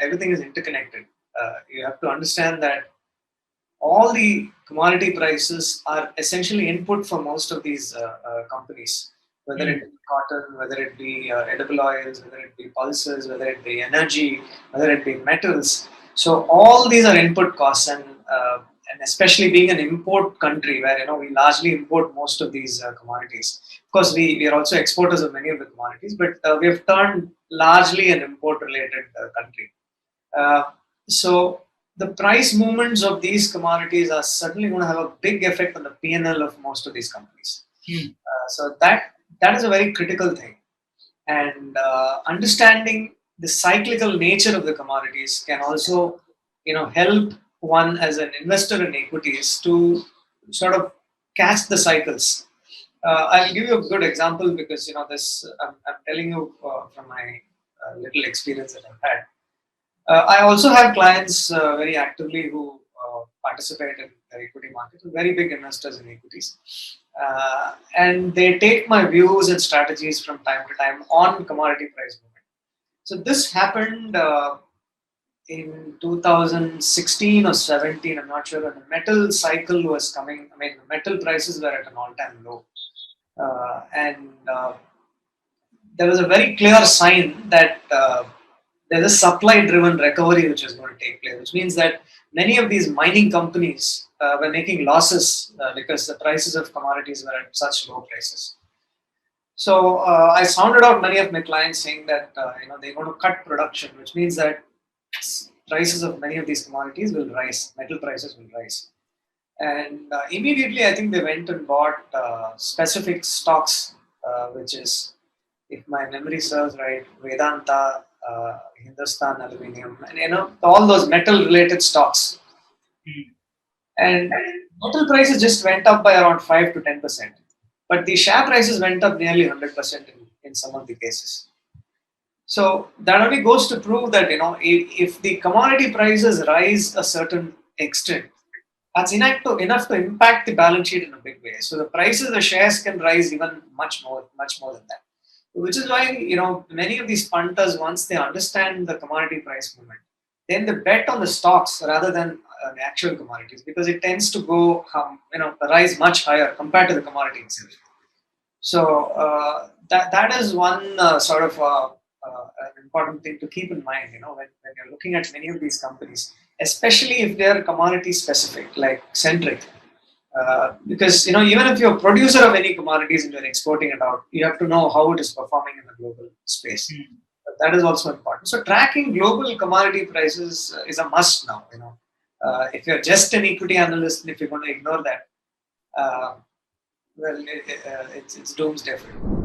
everything is interconnected. You have to understand that all the commodity prices are essentially input for most of these companies, whether it be cotton, whether it be edible oils, whether it be pulses, whether it be energy, whether it be metals. So all these are input costs, and especially being an import country where we largely import most of these commodities. Of course, we are also exporters of many of the commodities, but we have turned largely an import-related country. Uh, so the price movements of these commodities are certainly going to have a big effect on the P&L of most of these companies. So that is a very critical thing, and understanding the cyclical nature of the commodities can also help one as an investor in equities to sort of catch the cycles. I'll give you a good example because this I'm telling you from my little experience that I've had. I also have clients very actively who participate in the equity market, very big investors in equities. And they take my views and strategies from time to time on commodity price movement. So this happened in 2016 or 17, I'm not sure, when the metal cycle was coming. I mean, the metal prices were at an all-time low. And there was a very clear sign that there's a supply-driven recovery which is going to take place, which means that many of these mining companies were making losses because the prices of commodities were at such low prices. So I sounded out many of my clients saying that they're going to cut production, which means that prices of many of these commodities will rise, metal prices will rise. And immediately I think they went and bought specific stocks, which is, if my memory serves right, Vedanta, Hindustan Aluminium, and all those metal related stocks. And metal prices just went up by around 5 to 10%, but the share prices went up nearly 100% in some of the cases. So that only goes to prove that if the commodity prices rise a certain extent, that's enough to impact the balance sheet in a big way. So the prices of the shares can rise even much more than that. Which is why many of these punters, once they understand the commodity price movement, then they bet on the stocks rather than the actual commodities, because it tends to go rise much higher compared to the commodity itself. So that is one sort of an important thing to keep in mind. When you're looking at many of these companies, especially if they are commodity specific, like centric. Because even if you're a producer of any commodities and you're exporting it out, you have to know how it is performing in the global space. That is also important. So tracking global commodity prices is a must now. If you're just an equity analyst and if you're going to ignore that, well, it's doomsday for you.